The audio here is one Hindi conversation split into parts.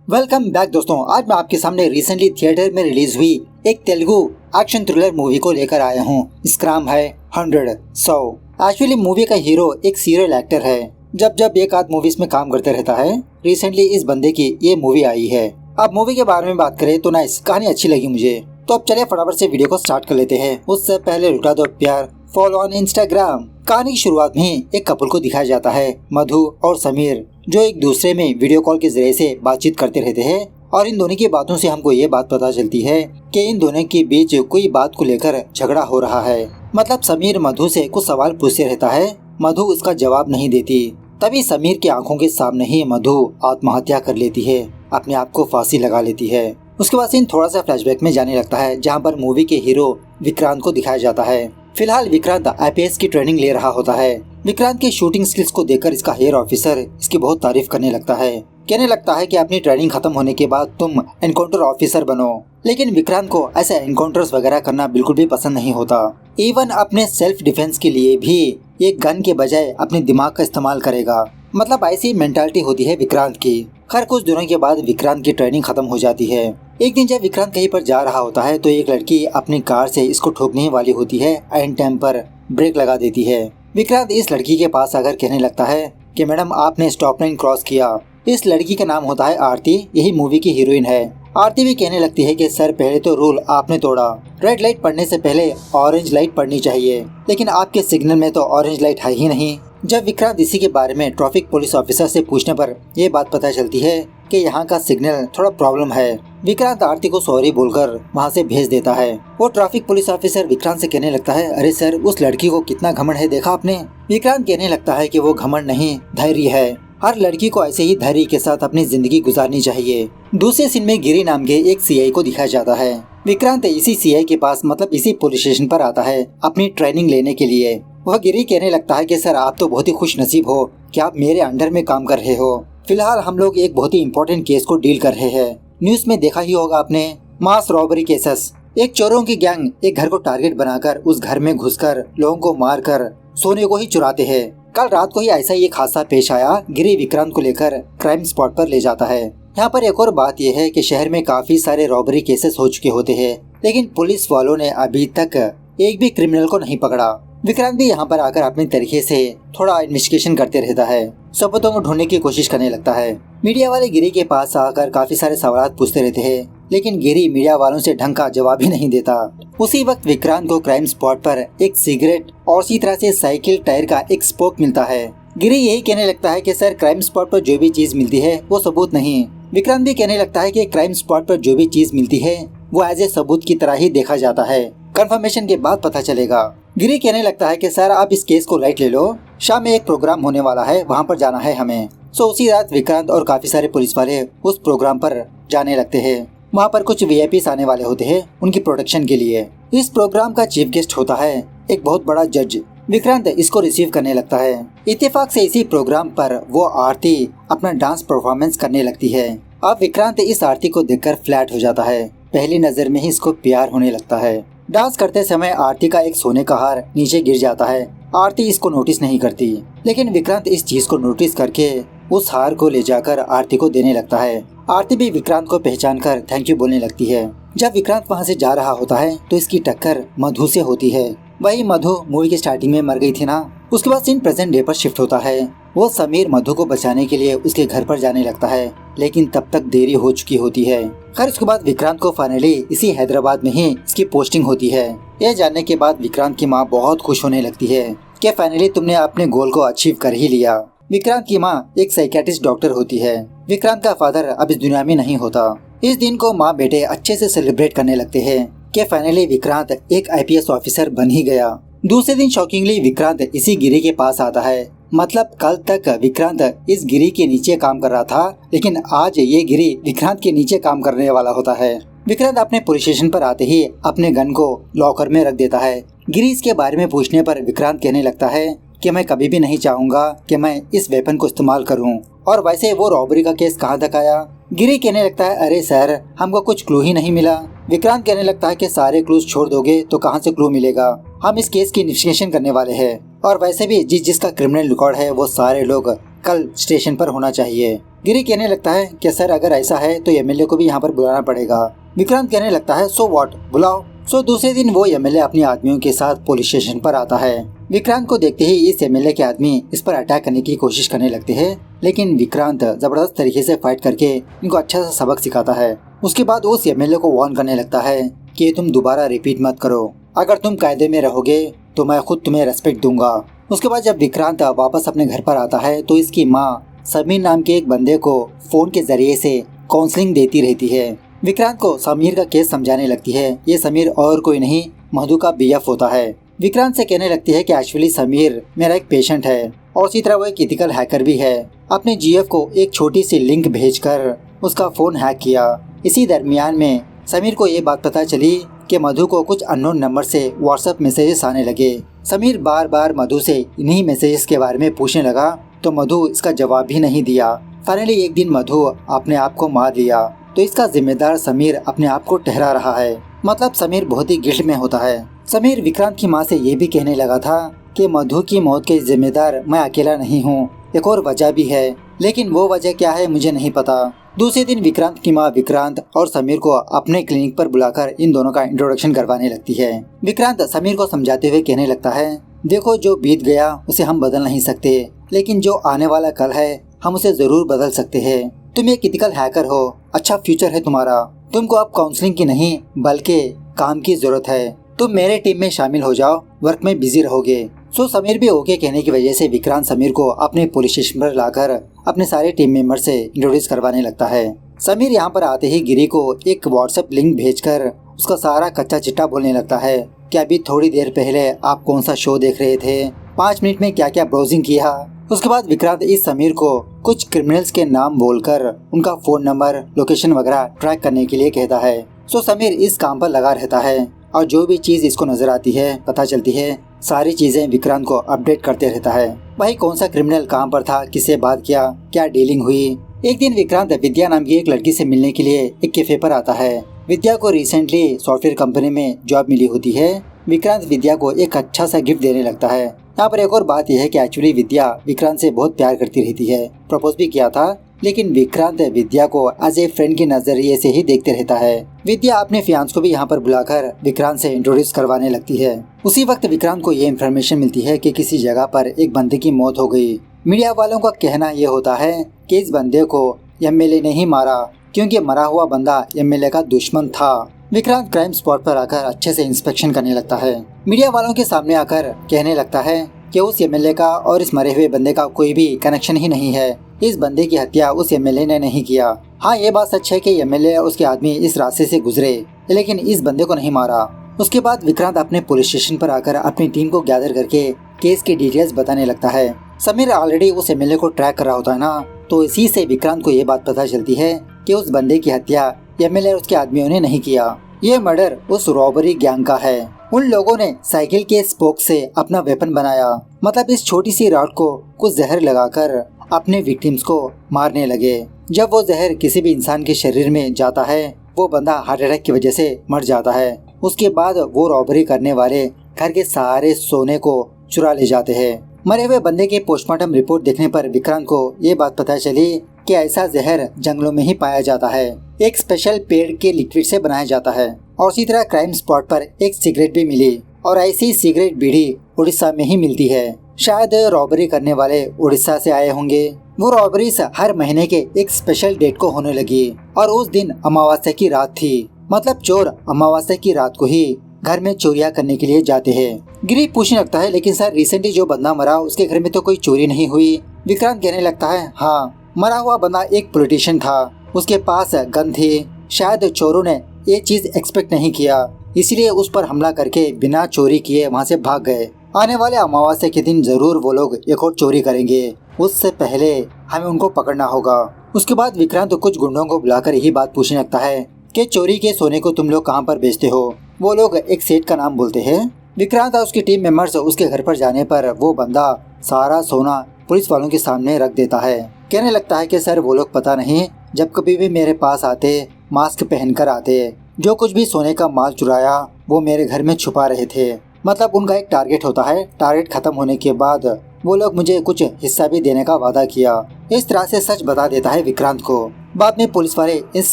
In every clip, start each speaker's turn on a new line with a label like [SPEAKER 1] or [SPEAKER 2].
[SPEAKER 1] वेलकम बैक दोस्तों। आज मैं आपके सामने रिसेंटली थिएटर में रिलीज हुई एक तेलुगु एक्शन थ्रिलर मूवी को लेकर आया हूँ। इसका नाम है 100। एक्चुअली मूवी का हीरो एक सीरियल एक्टर है। जब एक आध मूवीज में काम करते रहता है। रिसेंटली इस बंदे की ये मूवी आई है। अब मूवी के बारे में बात करें तो नाइस, कहानी अच्छी लगी मुझे। तो अब चलिए फटाफट से वीडियो को स्टार्ट कर लेते हैं। उससे पहले लुटा दो प्यार, फॉलो ऑन इंस्टाग्राम। कहानी की शुरुआत में एक कपल को दिखाया जाता है, मधु और समीर, जो एक दूसरे में वीडियो कॉल के जरिए से बातचीत करते रहते हैं। और इन दोनों की बातों से हमको ये बात पता चलती है कि इन दोनों के बीच कोई बात को लेकर झगड़ा हो रहा है। मतलब समीर मधु से कुछ सवाल पूछते रहता है, मधु उसका जवाब नहीं देती। तभी समीर की आंखों के सामने ही मधु आत्महत्या कर लेती है, अपने आप को फांसी लगा लेती है। उसके बाद सीन थोड़ा सा फ्लैशबैक में जाने लगता है, जहाँ पर मूवी के हीरो विक्रांत को दिखाया जाता है। फिलहाल विक्रांत IPS की ट्रेनिंग ले रहा होता है। विक्रांत की शूटिंग स्किल्स को देखकर इसका हायर ऑफिसर इसकी बहुत तारीफ करने लगता है। कहने लगता है कि अपनी ट्रेनिंग खत्म होने के बाद तुम एनकाउंटर ऑफिसर बनो। लेकिन विक्रांत को ऐसे एनकाउंटर्स वगैरह करना बिल्कुल भी पसंद नहीं होता। इवन अपने सेल्फ डिफेंस के लिए भी ये गन के बजाय अपने दिमाग का इस्तेमाल करेगा। मतलब ऐसी मेंटालिटी होती है विक्रांत की। खैर कुछ दिनों के बाद विक्रांत की ट्रेनिंग खत्म हो जाती है। एक दिन जब विक्रांत कहीं पर जा रहा होता है तो एक लड़की अपनी कार से इसको ठोकने वाली होती है। एंड टाइम पर ब्रेक लगा देती है। विक्रांत इस लड़की के पास आकर कहने लगता है कि मैडम आपने स्टॉप लाइन क्रॉस किया। इस लड़की का नाम होता है आरती, यही मूवी की हीरोइन है। आरती भी कहने लगती है कि सर पहले तो रूल आपने तोड़ा, रेड लाइट पड़ने से पहले ऑरेंज लाइट पड़नी चाहिए, लेकिन आपके सिग्नल में तो ऑरेंज लाइट है ही नहीं। जब विक्रांत इसी के बारे में ट्रैफिक पुलिस ऑफिसर से पूछने पर यह बात पता चलती है कि यहाँ का सिग्नल थोड़ा प्रॉब्लम है। विक्रांत आरती को सॉरी बोलकर वहाँ से भेज देता है। वो ट्रैफिक पुलिस ऑफिसर विक्रांत से कहने लगता है, अरे सर उस लड़की को कितना घमंड है देखा आपने। विक्रांत कहने लगता है कि वो घमंड नहीं धैर्य है। हर लड़की को ऐसे ही धैर्य के साथ अपनी जिंदगी गुजारनी चाहिए। दूसरे सीन में गिरी नाम के एक CI को दिखाया जाता है। विक्रांत इसी CI के पास मतलब इसी पुलिस स्टेशन पर आता है अपनी ट्रेनिंग लेने के लिए। वह गिरी कहने लगता है कि सर आप तो बहुत ही खुश नसीब हो कि आप मेरे अंडर में काम कर रहे हो। फिलहाल हम लोग एक बहुत ही इम्पोर्टेंट केस को डील कर रहे हैं। न्यूज में देखा ही होगा आपने, मास रॉबरी केसेस। एक चोरों की गैंग एक घर को टारगेट बनाकर उस घर में घुसकर लोगों को मारकर सोने को ही चुराते हैं। कल रात को ही ऐसा ही एक हादसा पेश आया। गिरी विक्रांत को लेकर क्राइम स्पॉट पर ले जाता है। यहाँ पर एक और बात यह है कि शहर में काफी सारे रॉबरी केसेस हो चुके होते हैं, लेकिन पुलिस वालों ने अभी तक एक भी क्रिमिनल को नहीं पकड़ा। विक्रांत भी यहाँ पर आकर अपने तरीके से थोड़ा इन्वेस्टिगेशन करते रहता है, सबूतों को ढूंढने की कोशिश करने लगता है। मीडिया वाले गिरी के पास आकर काफी सारे सवाल पूछते रहते हैं, लेकिन गिरी मीडिया वालों से ढंग का जवाब ही नहीं देता। उसी वक्त विक्रांत को क्राइम स्पॉट पर एक सिगरेट और इसी तरह से साइकिल टायर का एक स्पोक मिलता है। गिरी यही कहने लगता है कि सर क्राइम स्पॉट पर जो भी चीज मिलती है वो सबूत नहीं। विक्रांत भी कहने लगता है कि क्राइम स्पॉट पर जो भी चीज मिलती है वो एज ए सबूत की तरह ही देखा जाता है, कंफर्मेशन के बाद पता चलेगा। गिरी कहने लगता है कि सर आप इस केस को लाइट ले लो, शाम में एक प्रोग्राम होने वाला है, वहाँ पर जाना है हमें। सो उसी रात विक्रांत और काफी सारे पुलिस वाले उस प्रोग्राम पर जाने लगते हैं। वहाँ पर कुछ VIPs आने वाले होते हैं उनकी प्रोटेक्शन के लिए। इस प्रोग्राम का चीफ गेस्ट होता है एक बहुत बड़ा जज। विक्रांत इसको रिसीव करने लगता है। इत्तेफाक से इसी प्रोग्राम पर वो आरती अपना डांस परफॉर्मेंस करने लगती है। अब विक्रांत इस आरती को देखकर फ्लैट हो जाता है। पहली नजर में ही इसको प्यार होने लगता है। डांस करते समय आरती का एक सोने का हार नीचे गिर जाता है। आरती इसको नोटिस नहीं करती, लेकिन विक्रांत इस चीज को नोटिस करके उस हार को ले जाकर आरती को देने लगता है। आरती भी विक्रांत को पहचान कर थैंक यू बोलने लगती है। जब विक्रांत वहाँ से जा रहा होता है तो इसकी टक्कर मधु से होती है। वही मधु मूवी की स्टार्टिंग में मर गई थी ना। उसके बाद सीन प्रेजेंट डे पर शिफ्ट होता है। वो समीर मधु को बचाने के लिए उसके घर पर जाने लगता है, लेकिन तब तक देरी हो चुकी होती है। खैर उसके बाद विक्रांत को फाइनली इसी हैदराबाद में ही इसकी पोस्टिंग होती है। यह जानने के बाद विक्रांत की माँ बहुत खुश होने लगती है कि फाइनली तुमने अपने गोल को अचीव कर ही लिया। विक्रांत की माँ एक साइकियाट्रिस्ट डॉक्टर होती है। विक्रांत का फादर अब इस दुनिया में नहीं होता। इस दिन को माँ बेटे अच्छे से सेलिब्रेट करने लगते हैं कि फाइनली विक्रांत एक IPS ऑफिसर बन ही गया। दूसरे दिन शॉकिंगली विक्रांत इसी गिरी के पास आता है। मतलब कल तक विक्रांत इस गिरी के नीचे काम कर रहा था, लेकिन आज ये गिरी विक्रांत के नीचे काम करने वाला होता है। विक्रांत अपने पुलिस स्टेशन पर आते ही अपने गन को लॉकर में रख देता है। गिरी इसके बारे में पूछने पर विक्रांत कहने लगता है कि मैं कभी भी नहीं चाहूंगा कि मैं इस वेपन को इस्तेमाल करूं। और वैसे वो रॉबरी का केस कहाँ तक आया। गिरी कहने लगता है, अरे सर हमको कुछ क्लू ही नहीं मिला। विक्रांत कहने लगता है कि सारे क्लूज छोड़ दोगे तो कहाँ से क्लू मिलेगा, हम इस केस की इन्वेस्टिगेशन करने वाले हैं। और वैसे भी जिसका क्रिमिनल रिकॉर्ड है वो सारे लोग कल स्टेशन पर होना चाहिए। गिरी कहने लगता है कि सर अगर ऐसा है तो एमएलए को भी यहाँ पर बुलाना पड़ेगा। विक्रांत कहने लगता है सो व्हाट, बुलाओ। सो दूसरे दिन वो एमएलए अपने आदमियों के साथ पुलिस स्टेशन पर आता है। विक्रांत को देखते ही इस एमएलए के आदमी इस पर अटैक करने की कोशिश करने लगते हैं, लेकिन विक्रांत जबरदस्त तरीके से फाइट करके इनको अच्छा सा सबक सिखाता है। उसके बाद उस एमएलए को वार्न करने लगता है कि तुम दोबारा रिपीट मत करो, अगर तुम कायदे में रहोगे तो मैं खुद तुम्हें रेस्पेक्ट दूंगा। उसके बाद जब विक्रांत वापस अपने घर पर आता है तो इसकी माँ समीर नाम के एक बंदे को फोन के जरिए से काउंसलिंग देती रहती है। विक्रांत को समीर का केस समझाने लगती है। ये समीर और कोई नहीं मधु का बीएफ होता है। विक्रांत से कहने लगती है कि एक्चुअली समीर मेरा एक पेशेंट है और इसी तरह वो एक इथिकल हैकर भी है। अपने जीएफ को एक छोटी सी लिंक भेजकर उसका फोन हैक किया। इसी दरमियान में समीर को ये बात पता चली कि मधु को कुछ अननोन नंबर से व्हाट्सएप मैसेजेस आने लगे। समीर बार बार मधु से इन्हीं मैसेजेस के बारे में पूछने लगा तो मधु इसका जवाब भी नहीं दिया। फाइनली एक दिन मधु अपने आप को मार लिया तो इसका जिम्मेदार समीर अपने आप को ठहरा रहा है। मतलब समीर बहुत ही गिल्ट में होता है। समीर विक्रांत की माँ से ये भी कहने लगा था कि मधु की मौत के जिम्मेदार मैं अकेला नहीं हूँ, एक और वजह भी है, लेकिन वो वजह क्या है मुझे नहीं पता। दूसरे दिन विक्रांत की माँ विक्रांत और समीर को अपने क्लिनिक पर बुलाकर इन दोनों का इंट्रोडक्शन करवाने लगती है। विक्रांत समीर को समझाते हुए कहने लगता है देखो जो बीत गया उसे हम बदल नहीं सकते, लेकिन जो आने वाला कल है हम उसे जरूर बदल सकते हैं। तुम एक इथिकल हैकर हो, अच्छा फ्यूचर है तुम्हारा। तुमको अब काउंसलिंग की नहीं बल्कि काम की जरूरत है। तुम मेरे टीम में शामिल हो जाओ, वर्क में बिजी रहोगे। सो समीर भी ओके कहने की वजह से विक्रांत समीर को अपने पुलिस स्टेशन पर लाकर अपने सारे टीम मेंबर से इंट्रोड्यूस करवाने लगता है। समीर यहाँ पर आते ही गिरी को एक व्हाट्सएप लिंक भेजकर उसका सारा कच्चा चिट्ठा बोलने लगता है कि अभी थोड़ी देर पहले आप कौन सा शो देख रहे थे, 5 मिनट में क्या क्या ब्राउजिंग किया। उसके बाद विक्रांत इस समीर को कुछ क्रिमिनल्स के नाम बोलकर उनका फोन नंबर, लोकेशन वगैरह ट्रैक करने के लिए कहता है। सो समीर इस काम पर लगा रहता है और जो भी चीज इसको नजर आती है, पता चलती है, सारी चीजें विक्रांत को अपडेट करते रहता है। भाई कौन सा क्रिमिनल कहाँ पर था, किससे बात किया, क्या डीलिंग हुई। एक दिन विक्रांत विद्या नाम की एक लड़की से मिलने के लिए एक कैफे पर आता है। विद्या को रिसेंटली सॉफ्टवेयर कंपनी में जॉब मिली होती है। विक्रांत विद्या को एक अच्छा सा गिफ्ट देने लगता है। यहाँ पर एक और बात यह है कि एक्चुअली विद्या विक्रांत से बहुत प्यार करती रहती है, प्रपोज भी किया था, लेकिन विक्रांत विद्या को एज ए फ्रेंड के नजरिए से ही देखते रहता है। विद्या अपने फियांस को भी यहाँ पर बुलाकर विक्रांत से इंट्रोड्यूस करवाने लगती है। उसी वक्त विक्रांत को ये इन्फॉर्मेशन मिलती है कि किसी जगह पर एक बंदे की मौत हो गई। मीडिया वालों का कहना ये होता है कि इस बंदे को एमएलए ने ही मारा क्योंकि मरा हुआ बंदा एमएलए का दुश्मन था। विक्रांत क्राइम स्पॉट पर आकर अच्छे से इंस्पेक्शन करने लगता है। मीडिया वालों के सामने आकर कहने लगता है कि उस एमएलए का और इस मरे हुए बंदे का कोई भी कनेक्शन ही नहीं है। इस बंदे की हत्या उस एमएलए ने नहीं किया। हाँ ये बात सच है कि एमएलए और उसके आदमी इस रास्ते से गुजरे, लेकिन इस बंदे को नहीं मारा। उसके बाद विक्रांत अपने पुलिस स्टेशन पर आकर अपनी टीम को गैदर करके केस की डिटेल्स बताने लगता है। समीर ऑलरेडी उस एमएलए को ट्रैक कर रहा होता है ना, तो इसी से विक्रांत को ये बात पता चलती है कि उस बंदे की हत्या एमएलए और उसके आदमियों ने नहीं किया। ये मर्डर उस रॉबरी गैंग का है। उन लोगों ने साइकिल के स्पोक से अपना वेपन बनाया, मतलब इस छोटी सी रॉड को कुछ जहर लगाकर अपने विक्टिम्स को मारने लगे। जब वो जहर किसी भी इंसान के शरीर में जाता है वो बंदा हार्ट अटैक की वजह से मर जाता है। उसके बाद वो रॉबरी करने वाले घर के सारे सोने को चुरा ले जाते हैं। मरे हुए बंदे के पोस्टमार्टम रिपोर्ट देखने पर विक्रांत को ये बात पता चली कि ऐसा जहर जंगलों में ही पाया जाता है, एक स्पेशल पेड़ के लिक्विड से बनाया जाता है। और इसी तरह क्राइम स्पॉट पर एक सिगरेट भी मिली और ऐसी सिगरेट बीड़ी उड़ीसा में ही मिलती है। शायद रॉबरी करने वाले उड़ीसा से आए होंगे। वो रॉबरीज हर महीने के एक स्पेशल डेट को होने लगी और उस दिन अमावस्या की रात थी। मतलब चोर अमावस्या की रात को ही घर में चोरियां करने के लिए जाते हैं। गिरी पूछने लगता है लेकिन सर रिसेंटली जो बंदा मरा उसके घर में तो कोई चोरी नहीं हुई। विक्रांत कहने लगता है हाँ, मरा हुआ बंदा एक पॉलिटिशियन था, उसके पास गन थी। शायद चोरों ने ये चीज एक्सपेक्ट नहीं किया, इसलिए उस पर हमला करके बिना चोरी किए वहाँ से भाग गए। आने वाले अमावस्या के दिन जरूर वो लोग एक और चोरी करेंगे, उससे पहले हमें उनको पकड़ना होगा। उसके बाद विक्रांत तो कुछ गुंडों को बुलाकर यही बात पूछने लगता है कि चोरी के सोने को तुम लोग कहाँ पर बेचते हो। वो लोग एक सेठ का नाम बोलते हैं। विक्रांत और उसकी टीम मेंबर्स उसके घर पर जाने पर वो बंदा सारा सोना पुलिस वालों के सामने रख देता है। कहने लगता है कि सर वो लोग पता नहीं जब कभी भी मेरे पास आते मास्क पहनकर आते, जो कुछ भी सोने का माल चुराया वो मेरे घर में छुपा रहे थे। मतलब उनका एक टारगेट होता है, टारगेट खत्म होने के बाद वो लोग मुझे कुछ हिस्सा भी देने का वादा किया। इस तरह से सच बता देता है विक्रांत को। बाद में पुलिस वाले इस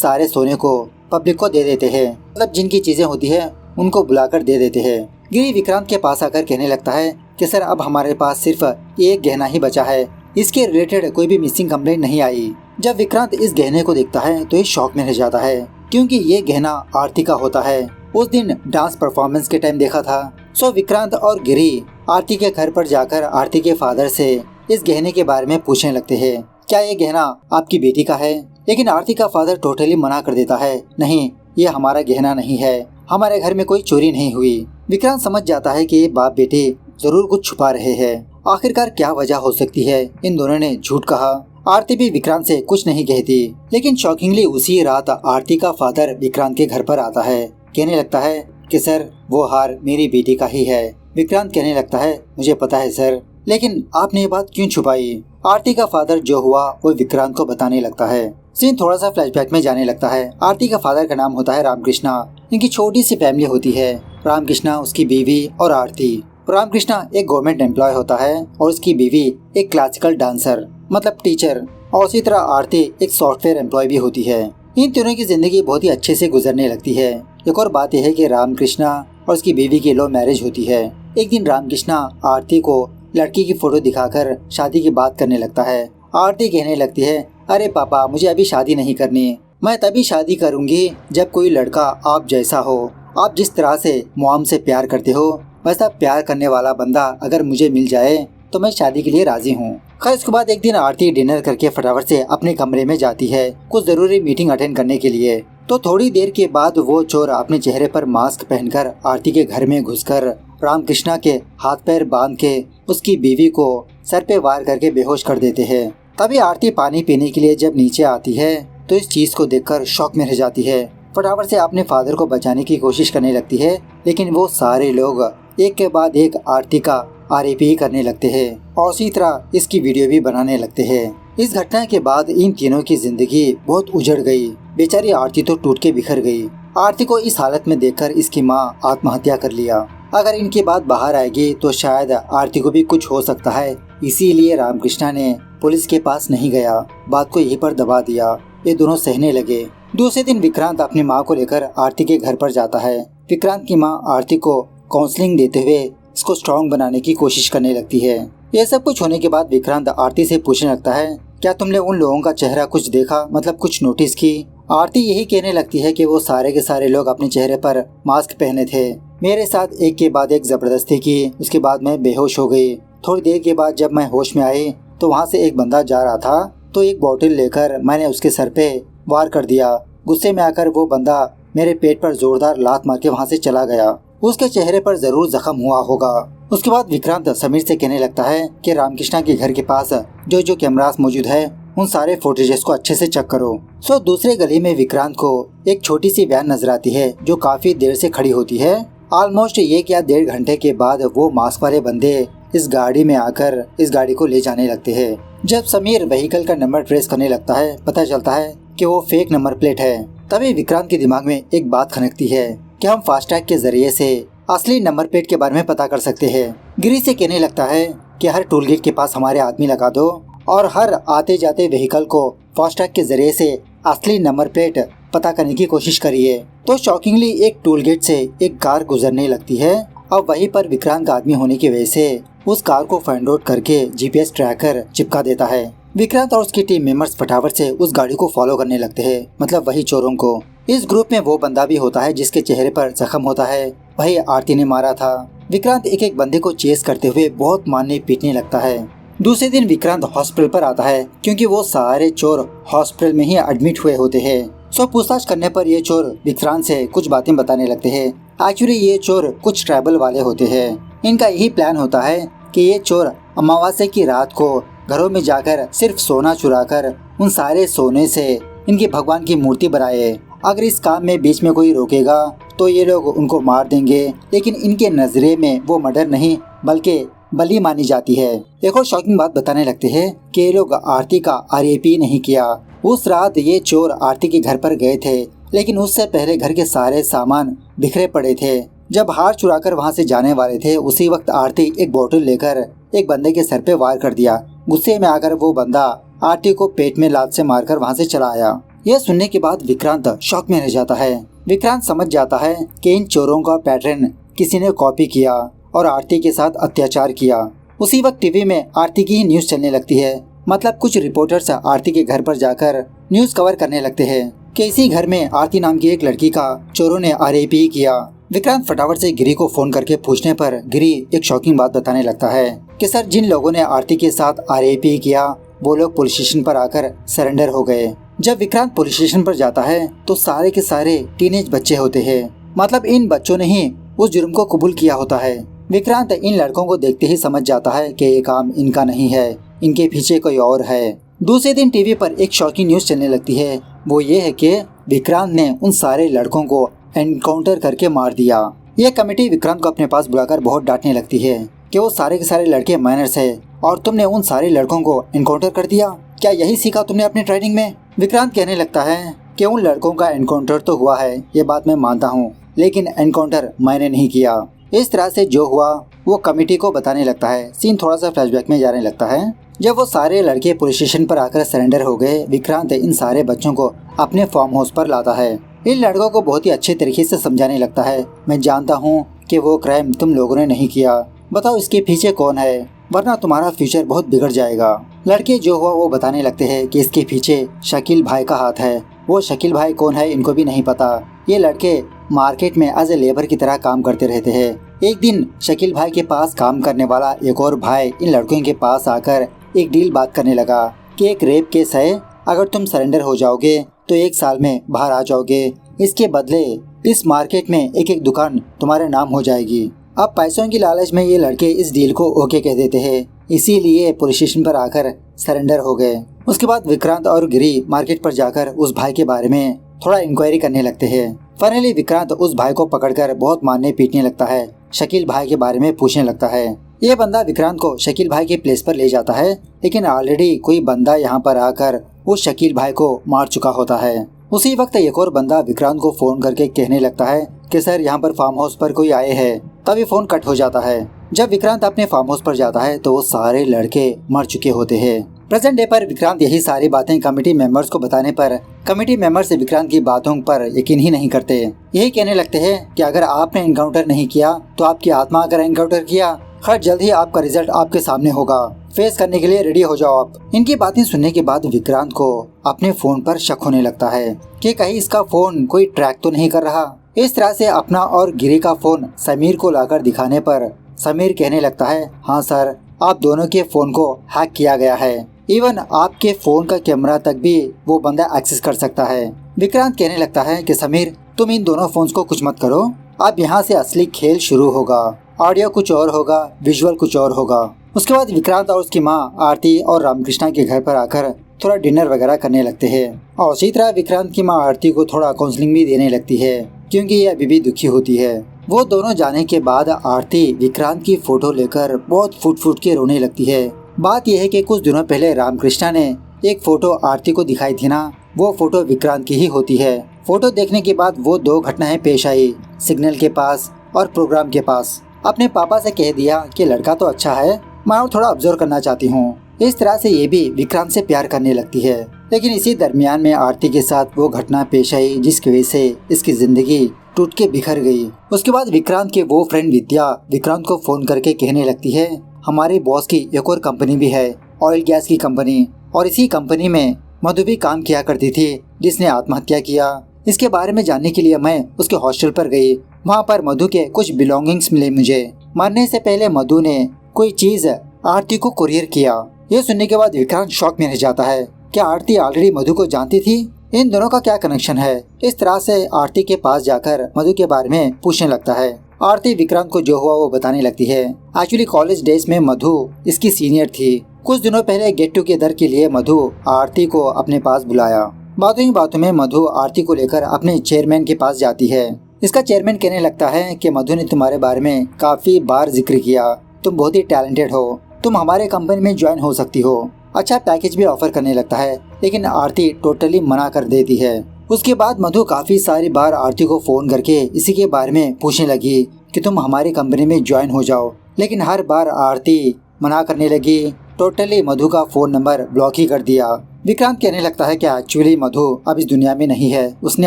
[SPEAKER 1] सारे सोने को पब्लिक को दे देते हैं, मतलब जिनकी चीजें होती है उनको बुलाकर दे देते हैं। गिरी विक्रांत के पास आकर कहने लगता है कि सर अब हमारे पास सिर्फ एक गहना ही बचा है, इसके रिलेटेड कोई भी मिसिंग कंप्लेंट नहीं आई। जब विक्रांत इस गहने को देखता है तो ये शॉक में रह जाता है, क्योंकि ये गहना आरती का होता है। उस दिन डांस परफॉर्मेंस के टाइम देखा था। सो विक्रांत और गिरी आरती के घर पर जाकर आरती के फादर से इस गहने के बारे में पूछने लगते हैं, क्या ये गहना आपकी बेटी का है? लेकिन आरती का फादर टोटली मना कर देता है, नहीं ये हमारा गहना नहीं है, हमारे घर में कोई चोरी नहीं हुई। विक्रांत समझ जाता है कि ये बाप बेटे जरूर कुछ छुपा रहे हैं। आखिरकार क्या वजह हो सकती है इन दोनों ने झूठ कहा? आरती भी विक्रांत से कुछ नहीं कहती, लेकिन शॉकिंगली उसी रात आरती का फादर विक्रांत के घर पर आता है। कहने लगता है कि सर वो हार मेरी बेटी का ही है। विक्रांत कहने लगता है मुझे पता है सर, लेकिन आपने ये बात क्यों छुपाई? आरती का फादर जो हुआ वो विक्रांत को बताने लगता है। सीन थोड़ा सा फ्लैशबैक में जाने लगता है। आरती का फादर का नाम होता है रामकृष्णा। इनकी छोटी सी फैमिली होती है, रामकृष्णा, उसकी बीवी और आरती। रामकृष्णा एक गवर्नमेंट एम्प्लॉय होता है और उसकी बीवी एक क्लासिकल डांसर मतलब टीचर, और उसी तरह आरती एक सॉफ्टवेयर एम्प्लॉय भी होती है। इन तीनों की जिंदगी बहुत ही अच्छे से गुजरने लगती है। एक और बात यह है कि रामकृष्णा और उसकी बीवी की लव मैरिज होती है। एक दिन रामकृष्णा आरती को लड़की की फोटो दिखाकर शादी की बात करने लगता है। आरती कहने लगती है, अरे पापा मुझे अभी शादी नहीं करनी, मैं तभी शादी करूंगी जब कोई लड़का आप जैसा हो। आप जिस तरह से मॉम से प्यार करते हो वैसा प्यार करने वाला बंदा अगर मुझे मिल जाए तो मैं शादी के लिए राजी हूँ। खैर इसके बाद एक दिन आरती डिनर करके फटाफट से अपने कमरे में जाती है कुछ जरूरी मीटिंग अटेंड करने के लिए। तो थोड़ी देर के बाद वो चोर अपने चेहरे पर मास्क पहनकर आरती के घर में घुसकर रामकृष्णा के हाथ पैर बांध के उसकी बीवी को सर पे वार करके बेहोश कर देते हैं। तभी आरती पानी पीने के लिए जब नीचे आती है तो इस चीज को देखकर शॉक में रह जाती है। फटाफट से अपने फादर को बचाने की कोशिश करने लगती है, लेकिन वो सारे लोग एक के बाद एक आरती का आरएपी करने लगते हैं और उसी तरह इसकी वीडियो भी बनाने लगते हैं। इस घटना के बाद इन तीनों की जिंदगी बहुत उजड़ गई। बेचारी आरती तो टूट के बिखर गई। आरती को इस हालत में देखकर इसकी माँ आत्महत्या कर लिया। अगर इनकी बात बाहर आएगी तो शायद आरती को भी कुछ हो सकता है, इसीलिए रामकृष्णा ने पुलिस के पास नहीं गया, बात को यहीं पर दबा दिया। ये दोनों सहने लगे। दूसरे दिन विक्रांत अपनी माँ को लेकर आरती के घर पर जाता है। विक्रांत की माँ आरती को काउंसलिंग देते हुए इसको स्ट्रॉन्ग बनाने की कोशिश करने लगती है। यह सब कुछ होने के बाद विक्रांत आरती से पूछने लगता है, क्या तुमने उन लोगों का चेहरा कुछ देखा, मतलब कुछ नोटिस की? आरती यही कहने लगती है कि वो सारे के सारे लोग अपने चेहरे पर मास्क पहने थे। मेरे साथ एक के बाद एक जबरदस्ती की, उसके बाद मैं बेहोश हो गई। थोड़ी देर के बाद जब मैं होश में आई तो वहाँ से एक बंदा जा रहा था, तो एक बोतल लेकर मैंने उसके सर पे वार कर दिया। गुस्से में आकर वो बंदा मेरे पेट पर जोरदार लात मार के वहाँ से चला गया। उसके चेहरे पर जरूर जख्म हुआ होगा। उसके बाद विक्रांत समीर से कहने लगता है कि रामकृष्णा के घर के पास जो जो कैमरास मौजूद है उन सारे फुटेजेस को अच्छे से चेक करो। सो दूसरे गली में विक्रांत को एक छोटी सी वैन नजर आती है जो काफी देर से खड़ी होती है। ऑलमोस्ट ये क्या 1.5 घंटे के बाद वो मास्क वाले बंदे इस गाड़ी में आकर इस गाड़ी को ले जाने लगते हैं। जब समीर व्हीकल का नंबर ट्रेस करने लगता है पता चलता है कि वो फेक नंबर प्लेट है। तभी विक्रांत के दिमाग में एक बात खनकती है कि हम फास्टैग के जरिए से असली नंबर प्लेट के बारे में पता कर सकते हैं। गिरी से कहने लगता है कि हर टोल गेट के पास हमारे आदमी लगा दो और हर आते जाते व्हीकल को फास्टैग के जरिए से असली नंबर प्लेट पता करने की कोशिश करिए। तो शॉकिंगली एक टोल गेट से एक कार गुजरने लगती है और वहीं पर विक्रांत का आदमी होने की वजह से उस कार को फाइंड आउट करके जीपीएस ट्रैकर चिपका देता है। विक्रांत और उसकी टीम मेंबर्स फटाफट से उस गाड़ी को फॉलो करने लगते हैं, मतलब वही चोरों को। इस ग्रुप में वो बंदा भी होता है जिसके चेहरे पर जख्म होता है, वही आरती ने मारा था। विक्रांत एक एक बंदे को चेस करते हुए बहुत मारने पीटने लगता है। दूसरे दिन विक्रांत हॉस्पिटल पर आता है क्योंकि वो सारे चोर हॉस्पिटल में ही एडमिट हुए होते हैं। सो पूछताछ करने पर ये चोर विक्रांत से कुछ बातें बताने लगते हैं। एक्चुअली ये चोर कुछ ट्राइबल वाले होते हैं। इनका यही प्लान होता है कि ये चोर अमावस्या की रात को घरों में जाकर सिर्फ सोना चुराकर उन सारे सोने से इनके भगवान की मूर्ति बनाए। अगर इस काम में बीच में कोई रोकेगा तो ये लोग उनको मार देंगे, लेकिन इनके नजरे में वो मर्डर नहीं बल्कि बलि मानी जाती है। एक और शॉकिंग बात बताने लगते हैं कि ये लोग आरती का आरएपी नहीं किया। उस रात ये चोर आरती के घर पर गए थे, लेकिन उससे पहले घर के सारे सामान बिखरे पड़े थे। जब हार चुराकर वहां से जाने वाले थे उसी वक्त आरती एक बोतल लेकर एक बंदे के सर पे वार कर दिया। गुस्से में आकर वो बंदा आरती को पेट में लात से मारकर वहाँ से चला आया। यह सुनने के बाद विक्रांत शॉक में रह जाता है। विक्रांत समझ जाता है कि इन चोरों का पैटर्न किसी ने कॉपी किया और आरती के साथ अत्याचार किया। उसी वक्त टीवी में आरती की ही न्यूज चलने लगती है। मतलब कुछ रिपोर्टर्स आरती के घर पर जाकर न्यूज कवर करने लगते हैं कि इसी घर में आरती नाम की एक लड़की का चोरों ने आरएपी किया। विक्रांत फटाफट से गिरी को फोन करके पूछने पर गिरी एक शॉकिंग बात बताने लगता है कि सर, जिन लोगों ने आरती के साथ आरएपी किया वो लोग पुलिस स्टेशन पर आकर सरेंडर हो गए। जब विक्रांत पुलिस स्टेशन पर जाता है तो सारे के सारे टीनेज बच्चे होते हैं। मतलब इन बच्चों ने ही उस जुर्म को कबूल किया होता है। विक्रांत इन लड़कों को देखते ही समझ जाता है कि ये काम इनका नहीं है, इनके पीछे कोई और है। दूसरे दिन टीवी पर एक शॉकिंग न्यूज चलने लगती है। वो ये है कि विक्रांत ने उन सारे लड़कों को एनकाउंटर करके मार दिया। यह कमेटी विक्रांत को अपने पास बुलाकर बहुत डांटने लगती है कि वो सारे के सारे लड़के माइनर्स है और तुमने उन सारे लड़कों को एनकाउंटर कर दिया। क्या यही सीखा तुमने अपनी ट्रेनिंग में? विक्रांत कहने लगता है कि उन लड़कों का एनकाउंटर तो हुआ है, ये बात मैं मानता हूँ, लेकिन एनकाउंटर मैंने नहीं किया। इस तरह से जो हुआ वो कमेटी को बताने लगता है। सीन थोड़ा सा फ्लैशबैक में जाने लगता है। जब वो सारे लड़के पुलिस स्टेशन पर आकर सरेंडर हो गए, विक्रांत इन सारे बच्चों को अपने फार्म हाउस पर लाता है। इन लड़कों को बहुत ही अच्छे तरीके से समझाने लगता है, मैं जानता हूँ कि वो क्राइम तुम लोगों ने नहीं किया, बताओ इसके पीछे कौन है, वरना तुम्हारा फ्यूचर बहुत बिगड़ जाएगा। लड़के जो हुआ वो बताने लगते हैं कि इसके पीछे शकील भाई का हाथ है। वो शकील भाई कौन है इनको भी नहीं पता। ये लड़के मार्केट में एज ए लेबर की तरह काम करते रहते हैं। एक दिन शकील भाई के पास काम करने वाला एक और भाई इन लड़कों के पास आकर एक डील बात करने लगा कि एक रेप केस है, अगर तुम सरेंडर हो जाओगे तो 1 साल में बाहर आ जाओगे, इसके बदले इस मार्केट में एक एक दुकान तुम्हारे नाम हो जाएगी। अब पैसों की लालच में ये लड़के इस डील को ओके कह देते हैं, इसीलिए पुलिस स्टेशन पर आकर सरेंडर हो गए। उसके बाद विक्रांत और गिरी मार्केट पर जाकर उस भाई के बारे में थोड़ा इंक्वायरी करने लगते हैं। फाइनली विक्रांत उस भाई को पकड़कर बहुत मारने पीटने लगता है, शकील भाई के बारे में पूछने लगता है। ये बंदा विक्रांत को शकील भाई के प्लेस पर ले जाता है, लेकिन ऑलरेडी कोई बंदा यहाँ पर आकर उस शकील भाई को मार चुका होता है। उसी वक्त एक और बंदा विक्रांत को फोन करके कहने लगता है कि सर यहाँ पर फार्म हाउस पर कोई आए हैं। तभी फोन कट हो जाता है। जब विक्रांत अपने फार्म हाउस पर जाता है तो वो सारे लड़के मर चुके होते हैं। प्रेजेंट डे पर विक्रांत यही सारी बातें कमेटी मेंबर्स को बताने पर कमेटी मेंबर्स विक्रांत की बातों पर यकीन ही नहीं करते। यही कहने लगते हैं कि अगर आपने एनकाउंटर नहीं किया तो आपकी आत्मा अगर एनकाउंटर किया, खैर जल्द ही आपका रिजल्ट आपके सामने होगा, फेस करने के लिए रेडी हो जाओ आप। इनकी बातें सुनने के बाद विक्रांत को अपने फोन पर शक होने लगता है कि कहीं इसका फोन कोई ट्रैक तो नहीं कर रहा। इस तरह से अपना और गिरी का फोन समीर को लाकर दिखाने पर समीर कहने लगता है, हाँ सर, आप दोनों के फोन को हैक किया गया है, इवन आपके फोन का कैमरा तक भी वो बंदा एक्सेस कर सकता है। विक्रांत कहने लगता है कि समीर, तुम इन दोनों फोन्स को कुछ मत करो, अब यहाँ से असली खेल शुरू होगा। ऑडियो कुछ और होगा, विजुअल कुछ और होगा। उसके बाद विक्रांत और उसकी माँ आरती और रामकृष्णा के घर पर आकर थोड़ा डिनर वगैरह करने लगते हैं। और उसी तरह विक्रांत की माँ आरती को थोड़ा काउंसलिंग भी देने लगती है, क्योंकि ये अभी भी दुखी होती है। वो दोनों जाने के बाद आरती विक्रांत की फोटो लेकर बहुत फूट फूट के रोने लगती है। बात यह है कि कुछ दिनों पहले रामकृष्णा ने एक फोटो आरती को दिखाई थी ना, वो फोटो विक्रांत की ही होती है। फोटो देखने के बाद वो 2 घटनाएं पेश आई, सिग्नल के पास और प्रोग्राम के पास। अपने पापा से कह दिया कि लड़का तो अच्छा है, मैं और थोड़ा ऑब्जर्व करना चाहती हूँ। इस तरह से ये भी विक्रांत से प्यार करने लगती है। लेकिन इसी दरमियान में आरती के साथ वो घटना पेश आई जिसकी वजह से इसकी जिंदगी टूट के बिखर गई। उसके बाद विक्रांत के वो फ्रेंड विद्या विक्रांत को फोन करके कहने लगती है, हमारे बॉस की एक और कंपनी भी है, ऑयल गैस की कंपनी, और इसी कंपनी में मधु भी काम किया करती थी जिसने आत्महत्या किया। इसके बारे में जानने के लिए मैं उसके हॉस्टल पर गई। वहाँ पर मधु के कुछ बिलोंगिंग्स मिले मुझे। मरने से पहले मधु ने कोई चीज आरती को कुरियर किया। ये सुनने के बाद विक्रांत शॉक में रह जाता है। क्या आरती ऑलरेडी मधु को जानती थी? इन दोनों का क्या कनेक्शन है? इस तरह से आरती के पास जाकर मधु के बारे में पूछने लगता है। आरती विक्रांत को जो हुआ वो बताने लगती है। एक्चुअली कॉलेज डेज में मधु इसकी सीनियर थी। कुछ दिनों पहले गेट टुगेदर के लिए मधु आरती को अपने पास बुलाया। बातों ही बातों में मधु आरती को लेकर अपने चेयरमैन के पास जाती है। इसका चेयरमैन कहने लगता है कि मधु ने तुम्हारे बारे में काफी बार जिक्र किया, तुम बहुत ही टैलेंटेड हो, तुम हमारे कंपनी में ज्वाइन हो सकती हो। अच्छा पैकेज भी ऑफर करने लगता है, लेकिन आरती टोटली मना कर देती है। उसके बाद मधु काफी सारी बार आरती को फोन करके इसी के बारे में पूछने लगी कि तुम हमारी कंपनी में ज्वाइन हो जाओ, लेकिन हर बार आरती मना करने लगी। टोटली मधु का फोन नंबर ब्लॉक ही कर दिया। विक्रांत कहने लगता है कि एक्चुअली मधु अब इस दुनिया में नहीं है, उसने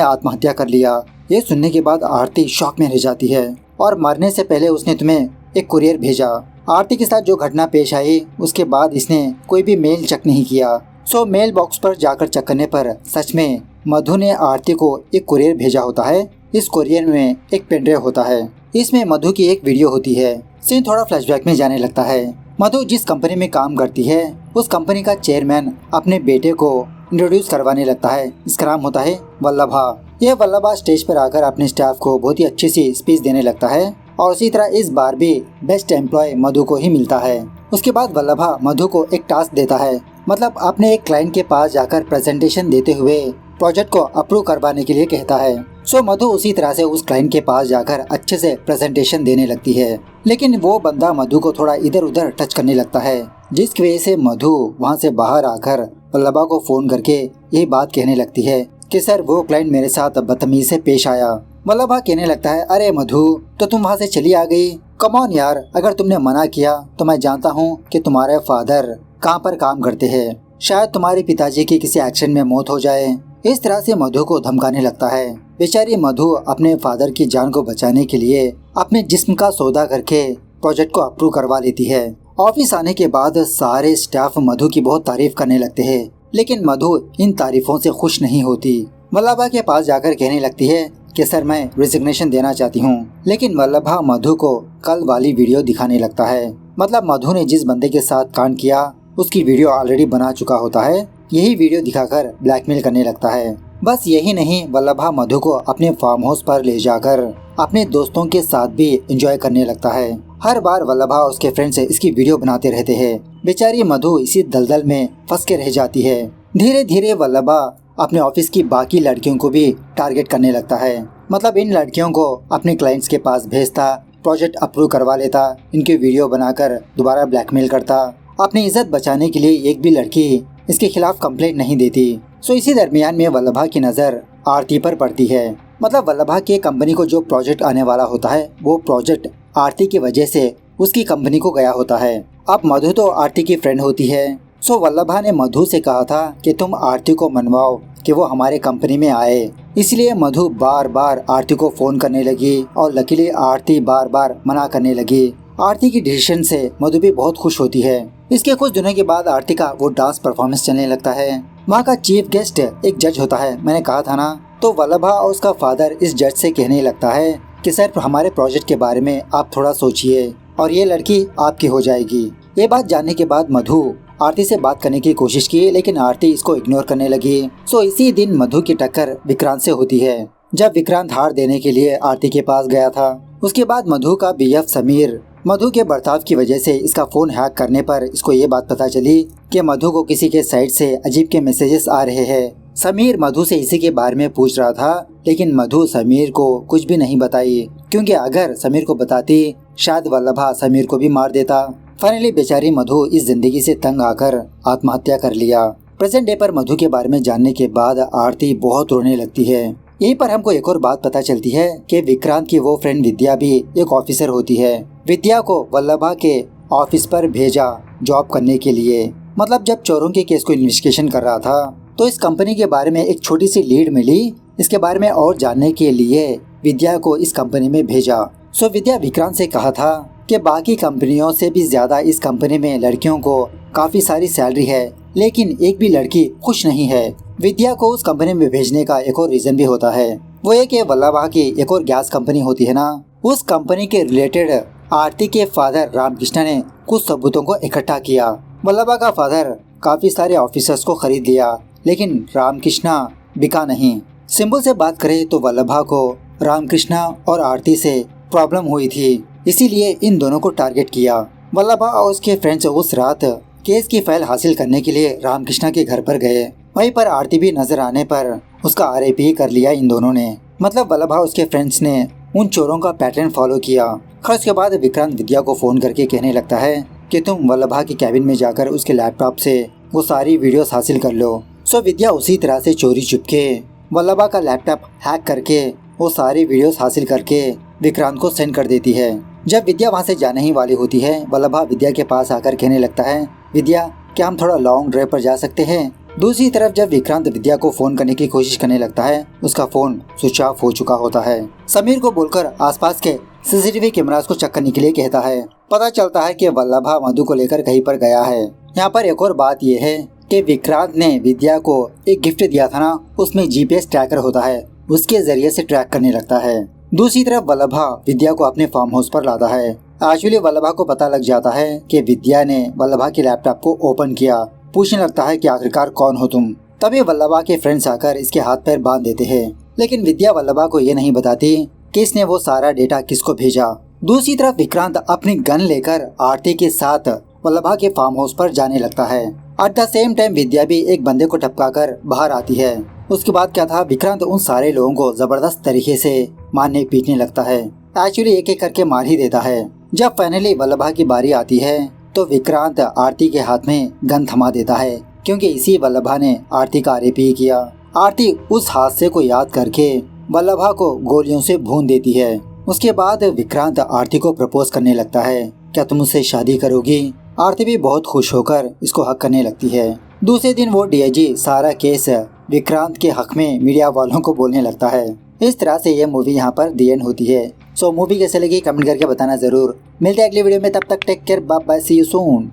[SPEAKER 1] आत्महत्या कर लिया। ये सुनने के बाद आरती शॉक में रह जाती है और मरने से पहले उसने तुम्हें एक कुरियर भेजा। आरती के साथ जो घटना पेश आई उसके बाद इसने कोई भी मेल चेक नहीं किया। सो मेल बॉक्स पर जाकर चेक करने पर सच में मधु ने आरती को एक कुरियर भेजा होता है। इस कुरियर में एक पेनड्राइव होता है, इसमें मधु की एक वीडियो होती है। सीन थोड़ा फ्लैशबैक में जाने लगता है। मधु जिस कंपनी में काम करती है उस कंपनी का चेयरमैन अपने बेटे को इंट्रोड्यूस करवाने लगता है। इसका नाम होता है वल्लभा। यह वल्लभा स्टेज पर आकर अपने स्टाफ को बहुत ही अच्छी सी स्पीच देने लगता है और उसी तरह इस बार भी बेस्ट एम्प्लॉय मधु को ही मिलता है। उसके बाद वल्लभा मधु को एक टास्क देता है, मतलब अपने एक क्लाइंट के पास जाकर प्रेजेंटेशन देते हुए प्रोजेक्ट को अप्रूव करवाने के लिए कहता है। सो मधु उसी तरह से उस क्लाइंट के पास जाकर अच्छे से प्रेजेंटेशन देने लगती है, लेकिन वो बंदा मधु को थोड़ा इधर उधर टच करने लगता है, जिसकी वजह से मधु वहाँ से बाहर आकर वल्लभा को फोन करके यही बात कहने लगती है कि सर वो क्लाइंट मेरे साथ बदतमीजी से पेश आया। वल्लभा कहने लगता है, अरे मधु तो तुम वहाँ से चली आ गई, कम ऑन यार, अगर तुमने मना किया तो मैं जानता हूँ कि तुम्हारे फादर कहाँ पर काम करते हैं, शायद तुम्हारे पिताजी की किसी एक्शन में मौत हो जाए। इस तरह से मधु को धमकाने लगता है। बेचारी मधु अपने फादर की जान को बचाने के लिए अपने जिस्म का सौदा करके प्रोजेक्ट को अप्रूव करवा लेती है। ऑफिस आने के बाद सारे स्टाफ मधु की बहुत तारीफ करने लगते हैं, लेकिन मधु इन तारीफों से खुश नहीं होती। वल्लभा के पास जाकर कहने लगती है कि सर मैं रिजिग्नेशन देना चाहती हूँ, लेकिन वल्लभा मधु को कल वाली वीडियो दिखाने लगता है। मतलब मधु ने जिस बंदे के साथ कांड किया उसकी वीडियो ऑलरेडी बना चुका होता है, यही वीडियो दिखाकर ब्लैकमेल करने लगता है। बस यही नहीं, वल्लभा मधु को अपने फार्म हाउस पर ले जाकर अपने दोस्तों के साथ भी एंजॉय करने लगता है। हर बार वल्लभा और उसके फ्रेंड्स इसकी वीडियो बनाते रहते हैं। बेचारी मधु इसी दलदल में फंस के रह जाती है। धीरे धीरे वल्लभा अपने ऑफिस की बाकी लड़कियों को भी टारगेट करने लगता है। मतलब इन लड़कियों को अपने क्लाइंट्स के पास भेजता, प्रोजेक्ट अप्रूव करवा लेता, इनकी वीडियो बनाकर दोबारा ब्लैकमेल करता। अपनी इज्जत बचाने के लिए एक भी लड़की इसके खिलाफ कंप्लेंट नहीं देती। सो इसी दरमियान में वल्लभा की नज़र आरती पर पड़ती है। मतलब वल्लभा के कंपनी को जो प्रोजेक्ट आने वाला होता है वो प्रोजेक्ट आरती की वजह से उसकी कंपनी को गया होता है। अब मधु तो आरती की फ्रेंड होती है। सो वल्लभा ने मधु से कहा था कि तुम आरती को मनवाओ कि वो हमारे कंपनी में आए। इसलिए मधु बार बार आरती को फोन करने लगी और लकीली आरती बार बार मना करने लगी। आरती की डिसीजन से मधु भी बहुत खुश होती है। इसके कुछ दिनों के बाद आरती का वो डांस परफॉर्मेंस चलने लगता है। वहाँ का चीफ गेस्ट एक जज होता है, मैंने कहा था ना। तो वल्लभा और उसका फादर इस जज से कहने लगता है कि सर हमारे प्रोजेक्ट के बारे में आप थोड़ा सोचिए और ये लड़की आपकी हो जाएगी। ये बात जानने के बाद मधु आरती से बात करने की कोशिश की, लेकिन आरती इसको इग्नोर करने लगी। सो इसी दिन मधु की टक्कर विक्रांत से होती है। जब विक्रांत हार देने के लिए आरती के पास गया था, उसके बाद मधु का बीएफ समीर मधु के बर्ताव की वजह से इसका फोन हैक करने पर इसको ये बात पता चली कि मधु को किसी के साइड से अजीब के मैसेजेस आ रहे हैं। समीर मधु से इसी के बारे में पूछ रहा था, लेकिन मधु समीर को कुछ भी नहीं बताई, क्योंकि अगर समीर को बताती शायद वल्लभा समीर को भी मार देता। फाइनली बेचारी मधु इस जिंदगी से तंग आकर आत्महत्या कर लिया। प्रेजेंट डे पर मधु के बारे में जानने के बाद आरती बहुत रोने लगती है। यहीं पर हमको एक और बात पता चलती है कि विक्रांत की वो फ्रेंड विद्या भी एक ऑफिसर होती है। विद्या को वल्लभा के ऑफिस पर भेजा जॉब करने के लिए। मतलब जब चोरों के केस को इन्वेस्टिगेशन कर रहा था तो इस कंपनी के बारे में एक छोटी सी लीड मिली। इसके बारे में और जानने के लिए विद्या को इस कंपनी में भेजा। सो विद्या विक्रांत से कहा था कि बाकी कंपनियों से भी ज्यादा इस कंपनी में लड़कियों को काफी सारी सैलरी है, लेकिन एक भी लड़की खुश नहीं है। विद्या को उस कंपनी में भेजने का एक और रीजन भी होता है, वो ये कि वल्लभा की एक और गैस कंपनी होती है ना, उस कंपनी के रिलेटेड आरती के फादर रामकृष्ण ने कुछ सबूतों को इकट्ठा किया। वल्लभा का फादर काफी सारे ऑफिसर्स को खरीद लिया, लेकिन रामकृष्ण बिका नहीं। सिंपल से बात करें तो वल्लभा को रामकृष्ण और आरती से प्रॉब्लम हुई थी, इसीलिए इन दोनों को टारगेट किया। वल्लभा और उसके फ्रेंड्स उस रात केस की फाइल हासिल करने के लिए रामकृष्ण के घर पर गए। वहीं पर आरती भी नजर आने पर उसका आरआईपी कर लिया इन दोनों ने। मतलब वल्लभा उसके फ्रेंड्स ने उन चोरों का पैटर्न फॉलो किया। खैर उसके बाद विक्रांत विद्या को फोन करके कहने लगता है कि तुम वल्लभा की कैबिन में जाकर उसके लैपटॉप से वो सारी वीडियोस हासिल कर लो। सो विद्या उसी तरह से चोरी चुपके वल्लभा का लैपटॉप हैक करके वो सारी वीडियोस हासिल करके विक्रांत को सेंड कर देती है। जब विद्या वहाँ से जाने ही वाली होती है, वल्लभा विद्या के पास आकर कहने लगता है, विद्या क्या हम थोड़ा लॉन्ग ड्राइव पर जा सकते हैं। दूसरी तरफ जब विक्रांत विद्या को फोन करने की कोशिश करने लगता है, उसका फोन स्विच ऑफ हो चुका होता है। समीर को बोलकर आसपास के सीसीटीवी कैमरास को चेक करने के लिए कहता है। पता चलता है कि वल्लभा मधु को लेकर कहीं पर गया है। यहाँ पर एक और बात यह है कि विक्रांत ने विद्या को एक गिफ्ट दिया था ना, उसमें जीपीएस ट्रैकर होता है, उसके जरिए से ट्रैक करने लगता है। दूसरी तरफ वल्लभा विद्या को अपने फार्म हाउस पर लाता है। एक्चुअली वल्लभा को पता लग जाता है कि विद्या ने वल्लभा के लैपटॉप को ओपन किया। पूछने लगता है कि आखिरकार कौन हो तुम। तभी वल्लभा के फ्रेंड्स आकर इसके हाथ पैर बांध देते हैं, लेकिन विद्या वल्लभा को ये नहीं बताती कि इसने वो सारा डेटा किसको भेजा। दूसरी तरफ विक्रांत अपनी गन लेकर आरती के साथ वल्लभा के फार्म हाउस पर जाने लगता है। एट द सेम टाइम विद्या भी एक बंदे को टपकाकर बाहर आती है। उसके बाद क्या था, विक्रांत उन सारे लोगों को जबरदस्त तरीके से मारने पीटने लगता है। एक्चुअली एक एक करके मार ही देता है। जब फाइनली वल्लभा की बारी आती है तो विक्रांत आरती के हाथ में गन थमा देता है, क्योंकि इसी वल्लभा ने आरती का रेप ही किया। आरती उस हादसे को याद करके वल्लभा को गोलियों से भून देती है। उसके बाद विक्रांत आरती को प्रपोज करने लगता है, क्या तुम मुझसे शादी करोगी। आरती भी बहुत खुश होकर इसको हक करने लगती है। दूसरे दिन वो डीआईजी सारा केस विक्रांत के हक में मीडिया वालों को बोलने लगता है। इस तरह से ये मूवी यहाँ पर दी एंड होती है। सो मूवी कैसे लगी कमेंट करके बताना जरूर। मिलते हैं अगली वीडियो में, तब तक take care, bye bye, see you soon.